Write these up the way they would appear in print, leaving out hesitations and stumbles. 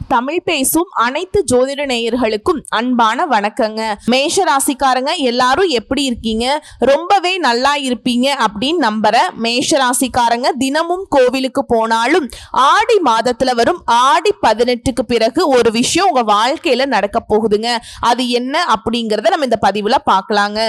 தமிழ் பேசும் அனைத்து ஜோதிட நேயர்களுக்கும் அன்பான வணக்கங்க. மேஷ ராசிக்காரங்க எல்லாரும் எப்படி இருக்கீங்க? ரொம்பவே நல்லா இருப்பீங்க அப்படின்னு நம்புறேன். மேஷ ராசிக்காரங்க தினமும் கோவிலுக்கு போனாலும் ஆடி மாதத்துல வரும் ஆடி 18க்கு பிறகு ஒரு விஷயம் உங்க வாழ்க்கையில நடக்க போகுதுங்க. அது என்ன அப்படிங்கறத நம்ம இந்த பதிவுல பார்க்கலாங்க.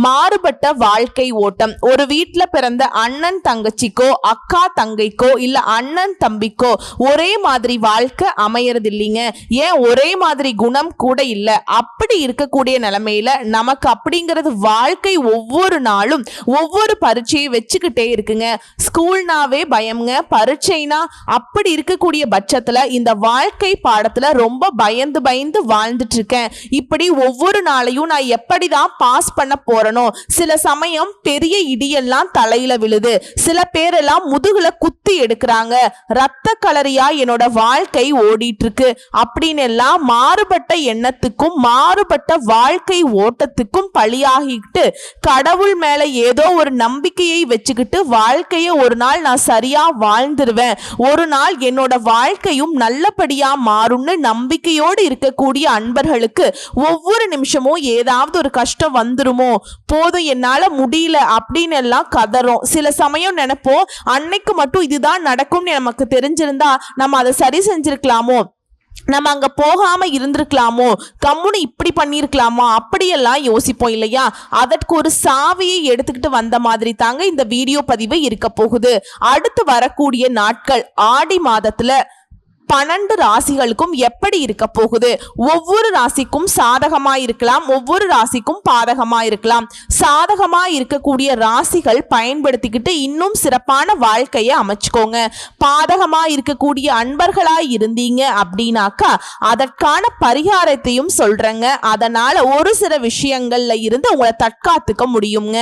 மாறுபட்ட வாழ்க்கை ஓட்டம். ஒரு வீட்டுல பிறந்த அண்ணன் தங்கச்சிக்கோ, அக்கா தங்கைக்கோ, இல்ல அண்ணன் தம்பிக்கோ ஒரே மாதிரி வாழ்க்கை அமையறது இல்லைங்க. ஏன் ஒரே மாதிரி குணம் கூட இல்ல. அப்படி இருக்கக்கூடிய நிலைமையில நமக்கு அப்படிங்கிறது வாழ்க்கை ஒவ்வொரு நாளும் ஒவ்வொரு பரீட்சையை வச்சுக்கிட்டே இருக்குங்க. ஸ்கூல்னாவே பயம்ங்க, பரீட்சைனா அப்படி இருக்கக்கூடிய பட்சத்துல இந்த வாழ்க்கை பாடத்துல ரொம்ப பயந்து பயந்து வாழ்ந்துட்டு இருக்கேன். இப்படி ஒவ்வொரு நாளையும் நான் எப்படிதான் பாஸ் பண்ண போறனோ, சில சமயம் பெரிய இடியெல்லாம் தலையில விழுது, சில பேரெல்லாம் முதுகுல குத்தி எடுக்கிறாங்க, ரத்த கலரியா என்னோட வாழ்க்கை ஓடிட்டு இருக்கு அப்படின்னு எல்லாம் மாறுபட்ட எண்ணத்துக்கும் மாறுபட்ட வாழ்க்கை ஓட்டத்துக்கும் பழியாகிட்டு கடவுள் மேல ஏதோ ஒரு நம்பிக்கையை வச்சுக்கிட்டு வாழ்க்கைய ஒரு நாள் நான் சரியா வாழ்ந்துருவேன், ஒரு நாள் என்னோட வாழ்க்கையும் நல்லபடியா மாறும்னு நம்பிக்கையோடு இருக்கக்கூடிய அன்பர்களுக்கு ஒவ்வொரு நிமிஷமும் ஏதாவது ஒரு கஷ்டம் வந்துருமோ, போதும் என்னால முடியல அப்படின்னு எல்லாம் கதறோம். சில சமயம் நினைப்போம் அன்னைக்கு மட்டும் இதுதான் நடக்கும்னு நமக்கு தெரிஞ்சிருந்தா நம்ம அதை சரி செஞ்சிருக்கலாமோ, நம்ம அங்க போகாம இருந்திருக்கலாமோ, கம்முன்னு இப்படி பண்ணிருக்கலாமோ அப்படியெல்லாம் யோசிப்போம் இல்லையா? அதற்கு ஒரு சாவியை எடுத்துக்கிட்டு வந்த மாதிரி தாங்க இந்த வீடியோ பதிவு இருக்க போகுது. அடுத்து வரக்கூடிய நாட்கள் ஆடி மாதத்துல 12 ராசிகளுக்கும் எப்படி இருக்க போகுது? ஒவ்வொரு ராசிக்கும் சாதகமா இருக்கலாம், ஒவ்வொரு ராசிக்கும் பாதகமா இருக்கலாம். சாதகமா இருக்கக்கூடிய ராசிகள் பயன்படுத்திக்கிட்டு இன்னும் சிறப்பான வாழ்க்கையை அமைச்சுக்கோங்க. பாதகமா இருக்கக்கூடிய அன்பர்களா இருந்தீங்க அப்படின்னாக்கா அதற்கான பரிகாரத்தையும் சொல்றேங்க. அதனால ஒரு சில விஷயங்கள்ல இருந்து உங்களை தற்காத்துக்க முடியுங்க.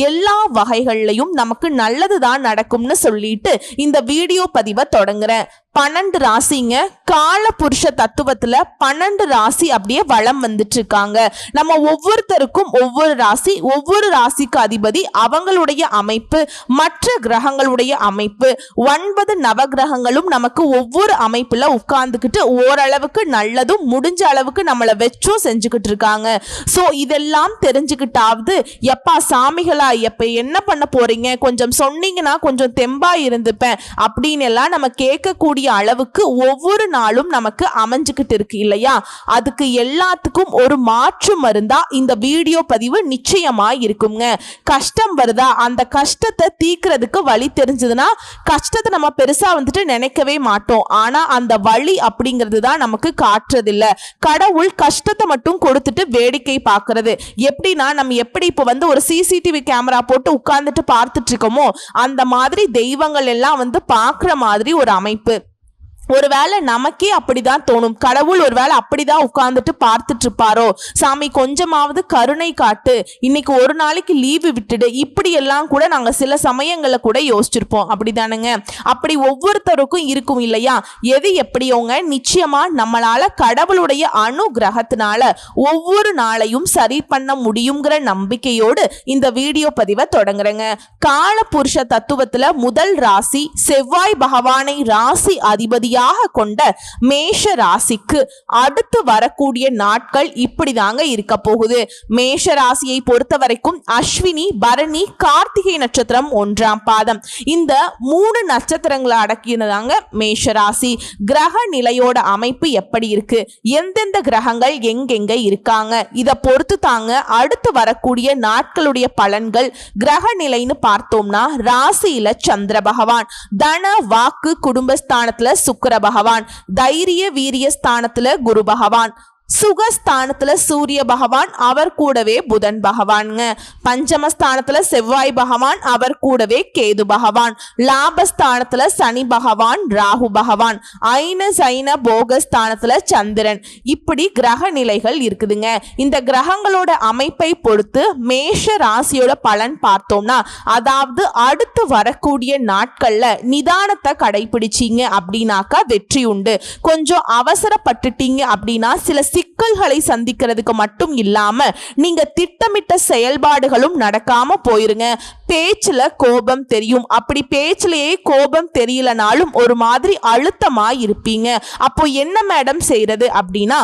எல்லா வகைகள்லையும் நமக்கு நல்லதுதான் நடக்கும்னு சொல்லிட்டு இந்த வீடியோ பதிவை தொடங்குறேன். 12 ராசிங்க. கால புருஷ தத்துவத்துல 12 ராசி அப்படியே வளம் வந்துட்டு இருக்காங்க. நம்ம ஒவ்வொருத்தருக்கும் ஒவ்வொரு ராசி, ஒவ்வொரு ராசிக்கு அதிபதி, அவங்களுடைய அமைப்பு, மற்ற கிரகங்களுடைய அமைப்பு, 9 நவகிரகங்களும் நமக்கு ஒவ்வொரு அமைப்புல உட்கார்ந்துக்கிட்டு ஓரளவுக்கு நல்லதும் முடிஞ்ச அளவுக்கு நம்மளை வச்சும் செஞ்சுக்கிட்டு இருக்காங்க. சோ இதெல்லாம் தெரிஞ்சுக்கிட்டாவது எப்பா சாமிகளா எப்ப என்ன பண்ண போறீங்க, கொஞ்சம் சொன்னீங்கன்னா கொஞ்சம் தெம்பா இருந்துப்பேன் அப்படின்னு எல்லாம் நம்ம கேட்கக்கூடிய அளவுக்கு ஒவ்வொரு நாளும் நமக்கு அமைஞ்சுக்கிட்டு இருக்கு இல்லையா? அதுக்கு எல்லாத்துக்கும் ஒரு மாற்று மருந்தா இந்த வீடியோ பதிவு நிச்சயமா இருக்குங்க. கஷ்டம் வருதா, அந்த கஷ்டத்தை தீக்கிறதுக்கு வழி தெரிஞ்சதுன்னா கஷ்டத்தை நம்ம பெருசா வந்துட்டு நினைக்கவே மாட்டோம். ஆனா அந்த வழி அப்படிங்கிறது தான் நமக்கு காட்டுறதில்ல. கடவுள் கஷ்டத்தை மட்டும் கொடுத்துட்டு வேடிக்கை பார்க்கறது. எப்படின்னா நம்ம எப்படி இப்போ ஒரு சிசிடிவி கேமரா போட்டு உட்கார்ந்துட்டு பார்த்துட்டு இருக்கோமோ அந்த மாதிரி தெய்வங்கள் எல்லாம் பார்க்குற மாதிரி ஒரு அமைப்பு. ஒருவேளை நமக்கே அப்படிதான் தோணும், கடவுள் ஒருவேளை அப்படிதான் உட்கார்ந்துட்டு பார்த்துட்டு இருப்பாரோ, சாமி கொஞ்சமாவது கருணை காட்டு, இன்னைக்கு ஒரு நாளைக்கு லீவு விட்டுடு, இப்படி எல்லாம் கூட நாங்க சில சமயங்கள்ல கூட யோசிச்சிருப்போம். அப்படிதானுங்க? அப்படி ஒவ்வொருத்தருக்கும் இருக்கும் இல்லையா? எது எப்படியோங்க, நிச்சயமா நம்மளால கடவுளுடைய அனுகிரகத்தினால ஒவ்வொரு நாளையும் சரி பண்ண முடியுங்கிற நம்பிக்கையோடு இந்த வீடியோ பதிவை தொடங்குறேங்க. கால புருஷ தத்துவத்துல முதல் ராசி செவ்வாய் பகவானை ராசி அதிபதியா கொண்ட மேஷ ராசிக்கு அடுத்து வரக்கூடிய நாட்கள் இப்படிதாங்க இருக்க போகுது. மேஷ ராசியை பொறுத்த வரைக்கும் அஸ்வினி, பரணி, கார்த்திகை நட்சத்திரம் 1ஆம் பாதம், இந்த 3 நட்சத்திரங்களை அடக்கியதாங்க மேஷ ராசி. கிரக நிலையோட அமைப்பு எப்படி இருக்கு, எந்தெந்த கிரகங்கள் எங்கெங்க இருக்காங்க, இதை பொறுத்து தாங்க அடுத்து வரக்கூடிய நாட்களுடைய பலன்கள். கிரக நிலைன்னு பார்த்தோம்னா ராசியில சந்திர பகவான், தன வாக்கு குடும்பஸ்தானத்துல சுக்கிர பகவான், தைரிய வீரிய ஸ்தானத்துல குரு பகவான், சுகஸ்தானத்துல சூரிய பகவான், அவர் கூடவே புதன் பகவான்ங்க. பஞ்சமஸ்தானத்துல செவ்வாய் பகவான், அவர் கூடவே கேது பகவான். லாபஸ்தானத்துல சனி பகவான், ராகு பகவான். ஐன சைன போகஸ்தானத்துல சந்திரன். இப்படி கிரக நிலைகள் இருக்குதுங்க. இந்த கிரகங்களோட அமைப்பை பொறுத்து மேஷ ராசியோட பலன் பார்த்தோம்னா, அதாவது அடுத்து வரக்கூடிய நாட்கள்ல நிதானத்தை கடைபிடிச்சீங்க அப்படின்னாக்கா வெற்றி உண்டு. கொஞ்சம் அவசரப்பட்டுட்டீங்க அப்படின்னா சில சிக்கல்களை சந்திக்கிறதுக்கு மட்டும் இல்லாம நீங்க திட்டமிட்ட செயல்பாடுகளும் நடக்காம போயிருங்க. பேச்சுல கோபம் தெரியும். அப்படி பேச்சிலேயே கோபம் தெரியலனாலும் ஒரு மாதிரி அழுத்தமா இருப்பீங்க. அப்போ என்ன மேடம் செய்யறது அப்படின்னா,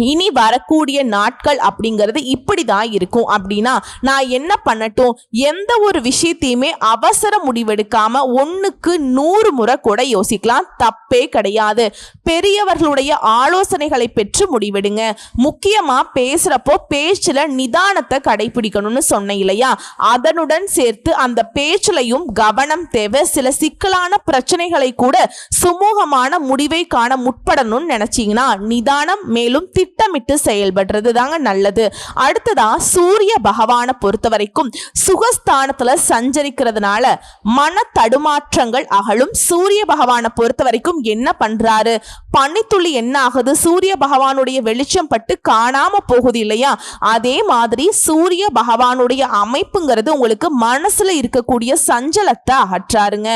இனி வரக்கூடிய நாட்கள் அப்படிங்கிறது இப்படிதான் இருக்கும். அப்படின்னா நான் என்ன பண்ணட்டும்? எந்த ஒரு விஷயத்தையுமே அவசர முடிவெடுக்காம 1க்கு 100 முறை கூட யோசிக்கலாம், தப்பே கிடையாது. பெரியவர்களுடைய ஆலோசனைகளை பெற்று முடிவெடுங்க. முக்கியமா பேசுறப்போ பேச்சுல நிதானத்தை கடைபிடிக்கணும்னு சொன்னேன் இல்லையா? அதனுடன் சேர்த்து அந்த பேச்சுலையும் கவனம் தேவை. சில சிக்கலான பிரச்சனைகளை கூட சுமூகமான முடிவை காண முற்படணும்னு நினைச்சீங்கன்னா நிதானம் மேலும் திட்டமிட்டு செயல்படுறது தாங்க நல்லது. அடுத்ததா சூரிய பகவானை பொறுத்த வரைக்கும் சுகஸ்தானத்துல சஞ்சரிக்கிறதுனால மன தடுமாற்றங்கள் அகலும். சூரிய பகவானை பொறுத்த வரைக்கும் என்ன பண்றாரு? பனித்துளி என்ன ஆகுது? சூரிய பகவானுடைய வெளிச்சம் பட்டு காணாம போகுது இல்லையா? அதே மாதிரி சூரிய பகவானுடைய அமைப்புங்கிறது உங்களுக்கு மனசுல இருக்கக்கூடிய சஞ்சலத்தை அகற்றாருங்க.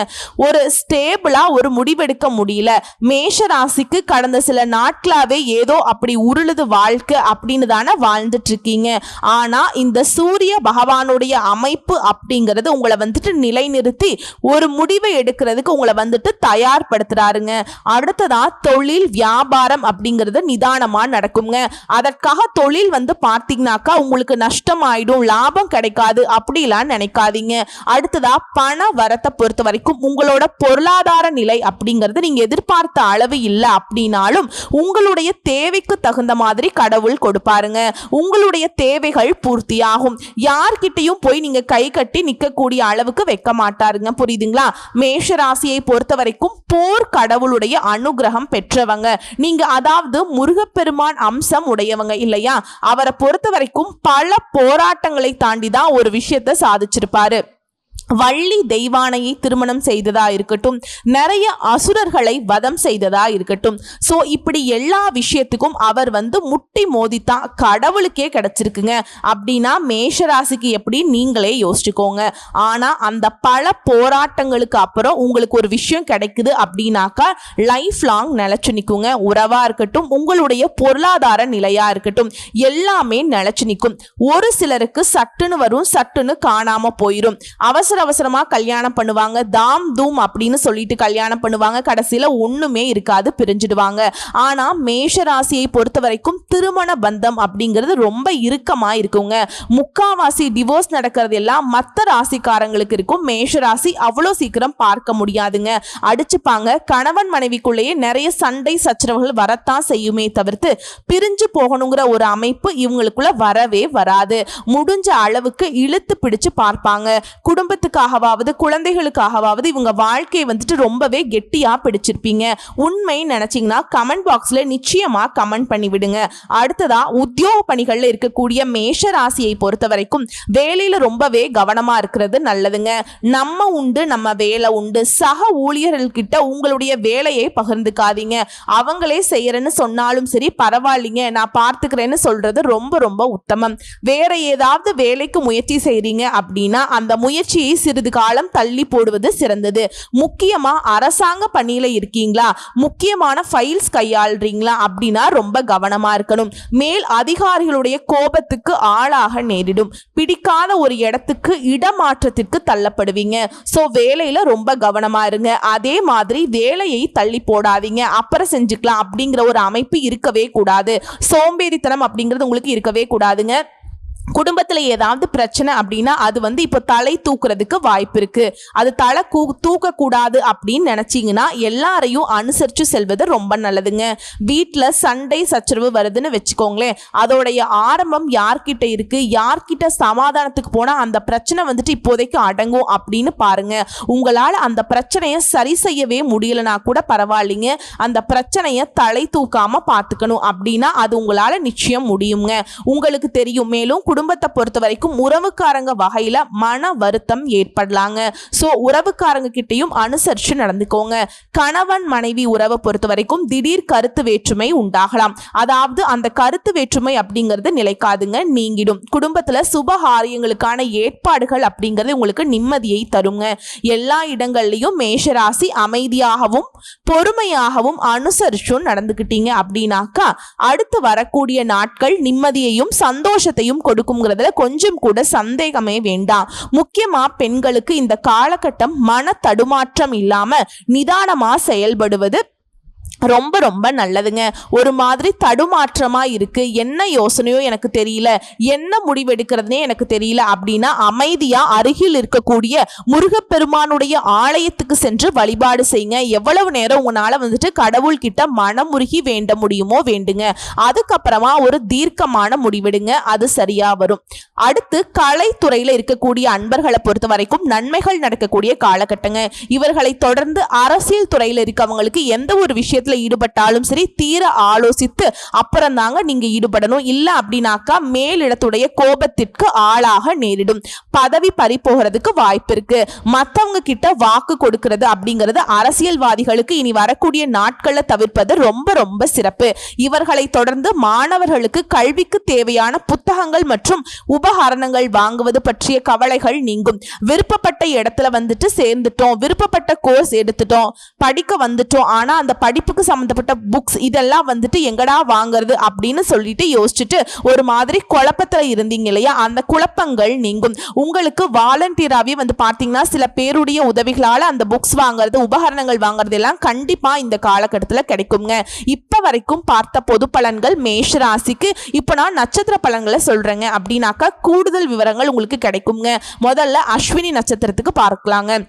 ஒரு ஸ்டேபிளா ஒரு முடிவெடுக்க முடியல, மேஷ ராசிக்கு கடந்த சில நாட்களாவே ஏதோ அப்படி உருளுது வாழ்க்கை அப்படின்னு தானே வாழ்ந்துட்டு இருக்கீங்க. ஆனா இந்த சூரிய பகவானுடைய அமைப்பு அப்படிங்கிறது உங்களை வந்துட்டு நிலைநிறுத்தி ஒரு முடிவை எடுக்கிறதுக்கு உங்களை வந்துட்டு தயார்படுத்துறாருங்க. அடுத்ததா தொழில் வியாபாரம் அப்படிங்கிறது நிதானமா நடக்குங்க. அதற்காக தொழில் வந்து பார்த்தீங்கன்னாக்கா உங்களுக்கு நஷ்டம் ஆயிடும், லாபம் கிடைக்காது அப்படிலாம் நினைக்காதீங்க. அடுத்ததா பண வரத்தை பொறுத்த வரைக்கும் உங்களோட பொருளாதார நிலை அப்படிங்கிறது நீங்க எதிர்பார்த்த அளவு இல்லை அப்படின்னாலும் உங்களுடைய தேவைக்கு தகுந்த மாதிரி கடவுள் கொடுப்பாருங்க. உங்களுடைய தேவைகள் பூர்த்தியாகும். யார்கிட்டையும் போய் நீங்க கை கட்டி நிற்கக்கூடிய அளவுக்கு வைக்க மாட்டாருங்க. புரியுதுங்களா? மேஷ ராசியை பொறுத்த வரைக்கும் போர் கடவுளுடைய அனுகிரகம் பெற்றவங்க நீங்க. அதாவது முருகப்பெருமான் அம்சம் உடையவங்க இல்லையா? அவரை பொறுத்த வரைக்கும் பல போராட்டங்களை தாண்டி தான் ஒரு விஷயத்தை சாதிச்சிருப்பாரு. வள்ளி தெய்வானையை திருமணம் செய்ததா இருக்கட்டும், நிறைய அசுரர்களை வதம் செய்ததா இருக்கட்டும். சோ இப்படி எல்லா விஷயத்துக்கும் அவர் வந்து முட்டி மோதித்தான் கடவுளுக்கே கிடைச்சிருக்குங்க. அப்படின்னா மேஷராசிக்கு எப்படி நீங்களே யோசிச்சுக்கோங்க. ஆனா அந்த பல போராட்டங்களுக்கு அப்புறம் உங்களுக்கு ஒரு விஷயம் கிடைக்குது அப்படின்னாக்கா லைஃப் லாங் நிலைச்சு நிற்குங்க. உறவா இருக்கட்டும், உங்களுடைய பொருளாதார நிலையா இருக்கட்டும், எல்லாமே நிலைச்சு நிற்கும். ஒரு சிலருக்கு சட்டுன்னு வரும், சட்டுன்னு காணாம போயிடும். அவசரமா கல்யாணம் பண்ணுவாங்க, தாம் தூம் அப்படின்னு சொல்லிட்டு கல்யாணம் பண்ணுவாங்க, கடைசியில ஒண்ணுமே இருக்காது, பிரிஞ்சிடுவாங்க. ஆனா மேஷ ராசியை பொறுத்த வரைக்கும் திருமண பந்தம் அப்படிங்கிறது ரொம்ப இறுக்கமா இருக்குங்க. முக்காவாசி டிவோர்ஸ் நடக்கிறது எல்லாம் மற்ற ராசிக்காரங்களுக்கு இருக்கும். மேஷ ராசி அவ்வளோ சீக்கிரம் பார்க்க முடியாதுங்க. அடிச்சுப்பாங்க. கணவன் மனைவிக்குள்ளேயே நிறைய சண்டை சச்சரவுகள் வரத்தான் செய்யுமே தவிர்த்து பிரிஞ்சு போகணுங்கிற ஒரு அமைப்பு இவங்களுக்குள்ள வரவே வராது. முடிஞ்ச அளவுக்கு இழுத்து பிடிச்சு பார்ப்பாங்க. குடும்பத்துக்காகவாவது குழந்தைகளுக்காகவாவது இவங்க வாழ்க்கையை வந்துட்டு ரொம்பவே கெட்டியா பிடிச்சிருப்பீங்க. உண்மை நினைச்சீங்கன்னா கமெண்ட் பாக்ஸ்ல நிச்சயமா கமெண்ட் பண்ணி விடுங்க. அடுத்ததா உத்தியோக பணிகள்ல இருக்கக்கூடிய மேஷ ராசியை பொறுத்த வரைக்கும் வேலையில ரொம்பவே கவனமா இருக்கிறது நல்லதுங்க. நம்ம உண்டு நம்ம வேலை உண்டு. சக ஊழியர்கள்கிட்ட உங்களுடைய வேலையை பகிர்ந்துக்காதீங்க. அவங்களே செய்யறேன்னு சொன்னாலும் சரி பரவாயில்லைங்க நான் பார்த்துக்கிறேன்னு சொல்றது ரொம்ப ரொம்ப உத்தமம். வேற ஏதாவது வேலைக்கு முயற்சி செய்றீங்க அப்படின்னா அந்த முயற்சியை சிறிது காலம் தள்ளி போடுவது சிறந்தது. முக்கியமா அரசாங்க பணியில இருக்கீங்களா, முக்கியமான ஃபைல்ஸ் கையாளுறீங்களா அப்படின்னா ரொம்ப கவனமா இருக்கணும். மேல் அதிகாரிகளுடைய கோபத்துக்கு ஆளாக நேரிடும். பிடிக்காத ஒரு இடத்துக்கு இடமாற்றத்திற்கு தள்ளப்படுவீங்க. சோ வேலையில ரொம்ப கவனமா இருங்க. அதே மாதிரி வேலையை தள்ளி போடாதீங்க, அப்புறம் செஞ்சுக்கலாம் அப்படிங்கிற ஒரு அமைப்பு இருக்கவே கூடாது. சோம்பேறித்தனம் அப்படிங்கிறது உங்களுக்கு இருக்கவே கூடாதுங்க. குடும்பத்துல ஏதாவது பிரச்சனை அப்படின்னா அது வந்து இப்போ தலை தூக்குறதுக்கு வாய்ப்பு இருக்கு. அது தலை தூக்க கூடாது அப்படின்னு நினைச்சீங்கன்னா எல்லாரையும் அனுசரிச்சு செல்வது ரொம்ப நல்லதுங்க. வீட்டுல சண்டை சச்சரவு வருதுன்னு வச்சுக்கோங்களேன், அதோடைய ஆரம்பம் யார்கிட்ட இருக்கு, யார்கிட்ட சமாதானத்துக்கு போனா அந்த பிரச்சனை வந்துட்டு இப்போதைக்கு அடங்கும் அப்படின்னு பாருங்க. உங்களால அந்த பிரச்சனையை சரி செய்யவே முடியலனா கூட பரவாயில்லைங்க, அந்த பிரச்சனையை தலை தூக்காம பார்த்துக்கணும் அப்படின்னா அது உங்களால நிச்சயம் முடியுங்க. உங்களுக்கு தெரியும். மேலும் குடும்பத்தை பொறுத்த வரைக்கும் உறவுக்காரங்க வகையில மன வருத்தம் ஏற்படலாங்க. சோ உறவுக்காரங்க கிட்டையும் அனுசரிச்சு நடந்துக்கோங்க. கணவன் மனைவி உறவை பொறுத்த வரைக்கும் திடீர் கருத்து வேற்றுமை உண்டாகலாம். அதாவது அந்த கருத்து வேற்றுமை அப்படிங்கிறது நிலைக்காதுங்க, நீங்கிடும். குடும்பத்துல சுபகாரியங்களுக்கான ஏற்பாடுகள் அப்படிங்கிறது உங்களுக்கு நிம்மதியை தருங்க. எல்லா இடங்கள்லயும் மேஷராசி அமைதியாகவும் பொறுமையாகவும் அனுசரிச்சும் நடந்துக்கிட்டீங்க அப்படின்னாக்கா அடுத்து வரக்கூடிய நாட்கள் நிம்மதியையும் சந்தோஷத்தையும் கொடுக்கும்ங்கிறதுல கொஞ்சம் கூட சந்தேகமே வேண்டாம். முக்கியமா பெண்களுக்கு இந்த காலகட்டம் மன தடுமாற்றம் இல்லாம நிதானமா செயல்படுவது ரொம்ப ரொம்ப நல்லதுங்க. ஒரு மாதிரி தடுமாற்றமா இருக்கு, என்ன யோசனையோ எனக்கு தெரியல, என்ன முடிவெடுக்கிறதுனே எனக்கு தெரியல அப்படின்னா அமைதியா அருகில் இருக்கக்கூடிய முருகப்பெருமானுடைய ஆலயத்துக்கு சென்று வழிபாடு செய்யுங்க. எவ்வளவு நேரம் உங்களால வந்துட்டு கடவுள் கிட்ட மனமுருகி வேண்ட முடியுமோ வேண்டுங்க. அதுக்கப்புறமா ஒரு தீர்க்கமான முடிவெடுங்க, அது சரியா வரும். அடுத்து கலைத்துறையில இருக்கக்கூடிய அன்பர்களை பொறுத்த வரைக்கும் நன்மைகள் நடக்கக்கூடிய காலகட்டங்க. இவர்களை தொடர்ந்து அரசியல் துறையில இருக்கவங்களுக்கு எந்த ஒரு விஷயத்துல ஈடுபட்டாலும் சரி தீர ஆலோசித்து அப்புறம் தாங்க நீங்க ஈடுபடணும். இல்ல அப்படின்னாக்கா மேலிடத்துடைய கோபத்திற்கு ஆளாக நேரிடும். பதவி பறி போகிறதுக்கு வாய்ப்பு இருக்கு. மத்தவங்க கிட்ட வாக்கு கொடுக்கிறது அப்படிங்கிறது அரசியல்வாதிகளுக்கு இனி வரக்கூடிய நாட்களை தவிர்ப்பது ரொம்ப ரொம்ப சிறப்பு. இவர்களை தொடர்ந்து மாணவர்களுக்கு கல்விக்கு தேவையான புத்தகங்கள் மற்றும் உபகரணங்கள் வாங்குவது பற்றிய கவலைகள் நீங்கும். விருப்பப்பட்ட இடத்துல வந்துட்டு சேர்ந்துட்டோம், விருப்பப்பட்ட கோர்ஸ் எடுத்துட்டோம், படிக்க வந்துட்டோம், ஆனா அந்த படிப்புக்கு சம்பந்தப்பட்ட புக்ஸ் இதெல்லாம் வந்துட்டு எங்கடா வாங்குறது அப்படின்னு சொல்லிட்டு யோசிச்சுட்டு ஒரு மாதிரி குழப்பத்துல இருந்தீங்க இல்லையா, அந்த குழப்பங்கள் நீங்கும். உங்களுக்கு வாலண்டியராகவே வந்து பார்த்தீங்கன்னா சில பேருடைய உதவிகளால் அந்த புக்ஸ் வாங்குறது உபகரணங்கள் வாங்குறது எல்லாம் கண்டிப்பா இந்த காலகட்டத்தில் கிடைக்குங்க. இப்ப வரைக்கும் பார்த்த பொது பலன்கள் மேஷ ராசிக்கு. இப்போ நான் நட்சத்திர பலன்களை சொல்றேங்க அப்படின்னாக்கா கூடுதல் விவரங்கள் உங்களுக்கு கிடைக்குங்க. முதல்ல அஸ்வினி நட்சத்திரத்துக்கு பார்க்கலாங்க.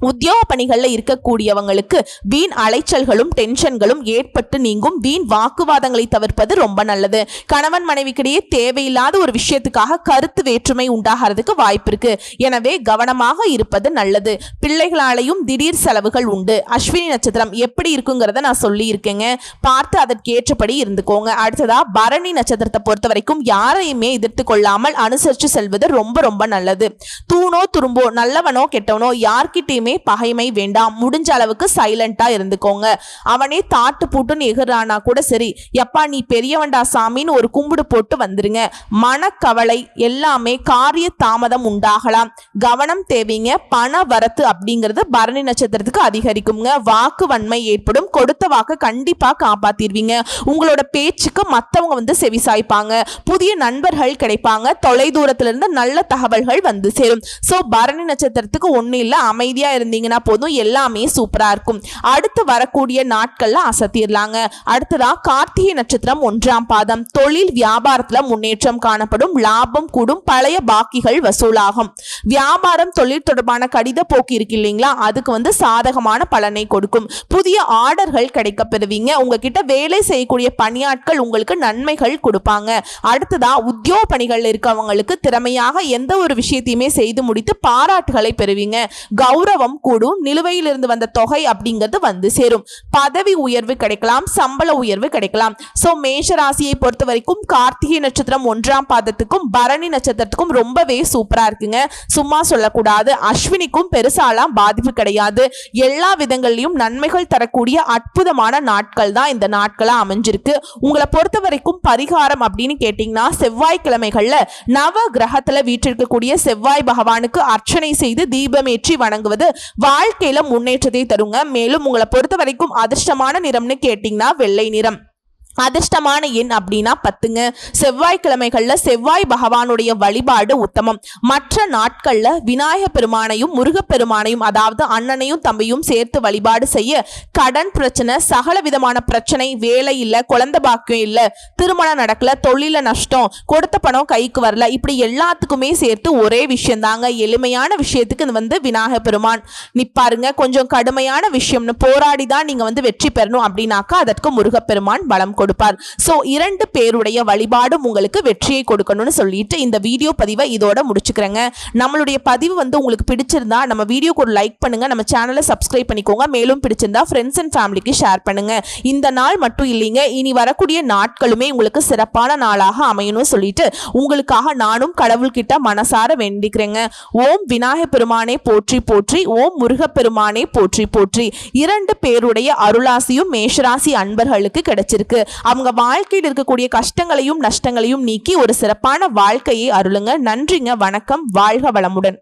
உத்தியோக பணிகள்ல இருக்கக்கூடியவங்களுக்கு வீண் அலைச்சல்களும் டென்ஷன்களும் ஏற்பட்டு நீங்கும். வீண் வாக்குவாதங்களை தவிர்ப்பது ரொம்ப நல்லது. கணவன் மனைவிக்கிடையே தேவையில்லாத ஒரு விஷயத்துக்காக கருத்து வேற்றுமை உண்டாகிறதுக்கு வாய்ப்பு இருக்கு. எனவே கவனமாக இருப்பது நல்லது. பிள்ளைகளாலையும் திடீர் செலவுகள் உண்டு. அஸ்வினி நட்சத்திரம் எப்படி இருக்குங்கிறத நான் சொல்லி இருக்கேங்க, பார்த்து அதற்கு ஏற்றபடி இருந்துக்கோங்க. அடுத்ததா பரணி நட்சத்திரத்தை பொறுத்த வரைக்கும் யாரையுமே எதிர்த்து கொள்ளாமல் அனுசரித்து செல்வது ரொம்ப ரொம்ப நல்லது. தூணோ துரும்போ நல்லவனோ கெட்டவனோ யார்கிட்டயுமே பகைமை வேண்டாம். முடிஞ்ச அளவுக்கு சைலண்டா இருந்துக்கோங்க. அவனே தாட்டு பூட்டுன்னு எகிறானா கூட சரி, எப்பா நீ பெரியவண்டா சாமின்னு ஒரு கும்பிடு போட்டு வந்துருங்க. மனக்கவலை எல்லாமே காரிய தாமதம் உண்டாகலாம், கவனம் தேவைங்க. பண வரத்து அப்படிங்கிறது பரணி நட்சத்திரத்துக்கு அதிகரிக்குங்க. வாக்கு வன்மை ஏற்படும். கொடுத்த வாக்கு கண்டிப்பா காப்பாத்திடுவீங்க. உங்களோட பேச்சுக்கு மத்தவங்க வந்து செவிசாய்ப்பாங்க. புதிய நண்பர்கள் கிடைப்பாங்க. தொலை தூரத்திலிருந்து நல்ல தகவல்கள் வந்து சேரும். சோ பரணி நட்சத்திரத்துக்கு ஒண்ணு இல்ல, அமைதியா இருந்தீங்கன்னா போதும், எல்லாமே சூப்பரா இருக்கும். அடுத்து வரக்கூடிய நாட்கள்ல அசத்திடலாங்க. அடுத்ததா கார்த்திகை நட்சத்திரம் 1ஆம் பாதம். தொழில் வியாபாரத்துல முன்னேற்றம் காணப்படும். லாபம் கூடும். பழைய பாக்கிகள் வசூலாகும். வியாபாரம் தொழில் தொடர்பான கடித போக்கு இருக்கு இல்லைங்களா, அதுக்கு வந்து சாதகமான பலனை கொடுக்கும். புதிய ஆர்டர்கள் கிடைக்க பெறுவீங்க. உங்ககிட்ட வேலை செய்யக்கூடிய பணியாட்கள் உங்களுக்கு நன்மைகள் கொடுப்பாங்க. அடுத்ததா உத்தியோக பணிகள் இருக்கவங்களுக்கு திறமையாக எந்த ஒரு விஷயத்தையுமே செய்து முடித்து பாராட்டுகளை பெறுவீங்க. கௌரவம் கூடும். நிலுவையில் இருந்து வந்த தொகை அப்படிங்கிறது வந்து சேரும். பதவி உயர்வு கிடைக்கலாம், சம்பள உயர்வு கிடைக்கலாம். சோ மேஷ ராசியை பொறுத்த வரைக்கும் கார்த்திகை நட்சத்திரம் 1ஆம் பாதத்துக்கும் பரணி நட்சத்திரத்துக்கும் ரொம்பவே சூப்பரா இருக்குங்க. சும்மா சொல்லக்கூடாது. அஸ்வினிக்கும் பெருசாலாம் பாதிப்பு கிடையாது. எல்லா விதங்களிலும் நன்மைகள் தரக்கூடிய அற்புதமான நாட்கள் தான் இந்த நாட்களா அமைஞ்சிருக்கு. உங்களை பொறுத்த வரைக்கும் பரிகாரம் அப்படின்னு கேட்டீங்கன்னா செவ்வாய்க்கிழமைகள்ல நவ கிரகத்துல வீற்றிருக்கக்கூடிய செவ்வாய் பகவானுக்கு அர்ச்சனை செய்து தீபமேற்றி வணங்குவது வாழ்க்கையில முன்னேற்றத்தை தருங்க. மேலும் உங்களை பொறுத்த வரைக்கும் அதிர்ஷ்டமான நிறம்னு கேட்டீங்கன்னா வெள்ளை நிறம். அதிர்ஷ்டமான எண் அப்படின்னா 10ங்க. செவ்வாய்க்கிழமைகள்ல செவ்வாய் பகவானுடைய வழிபாடு உத்தமம். மற்ற நாட்கள்ல விநாயக பெருமானையும் முருகப்பெருமானையும் அதாவது அண்ணனையும் தம்பியும் சேர்த்து வழிபாடு செய்ய கடன் பிரச்சனை, சகல விதமான பிரச்சனை, வேலை இல்ல, குழந்தை பாக்கியம் இல்ல, திருமணம் நடக்கல, தொழில நஷ்டம், கொடுத்த பணம் கைக்கு வரல, இப்படி எல்லாத்துக்குமே சேர்த்து ஒரே விஷயம் தாங்க. எளிமையான விஷயத்துக்கு வந்து விநாயக பெருமான் நிப்பாருங்க. கொஞ்சம் கடுமையான விஷயம்னு போராடிதான் நீங்க வந்து வெற்றி பெறணும் அப்படின்னாக்கா அதற்கு முருகப்பெருமான் பலம் கொடு கொடுப்பார். சோ 2 பேருடைய வழிபாடும் உங்களுக்கு வெற்றியை கொடுக்கணும்னு சொல்லிட்டு இந்த வீடியோ பதிவை இதோட முடிச்சுக்கிறேங்க. நம்மளுடைய பதிவு உங்களுக்கு பிடிச்சிருந்தா நம்ம வீடியோக்கு ஒரு லைக் பண்ணுங்க, நம்ம சேனலை சப்ஸ்கிரைப் பண்ணிக்கோங்க. மேலும் பிடிச்சிருந்தா ஃப்ரெண்ட்ஸ் அண்ட் ஃபேமிலிக்கு ஷேர் பண்ணுங்க. இந்த நாள் மட்டும் இல்லைங்க, இனி வரக்கூடிய நாட்களுமே உங்களுக்கு சிறப்பான நாளாக அமையணும்னு சொல்லிட்டு உங்களுக்காக நானும் கடவுள்கிட்ட மனசார வேண்டிக்கிறேங்க. ஓம் விநாயகப் பெருமானே போற்றி போற்றி, ஓம் முருகப்பெருமானே போற்றி போற்றி. 2 பேருடைய அருளாசியும் மேஷராசி அன்பர்களுக்கு கிடைச்சிருக்கு. அவங்க வாழ்க்கையில் இருக்கக்கூடிய கஷ்டங்களையும் நஷ்டங்களையும் நீக்கி ஒரு சிறப்பான வாழ்க்கையை அருளுங்க. நன்றிங்க, வணக்கம், வாழ்க வளமுடன்.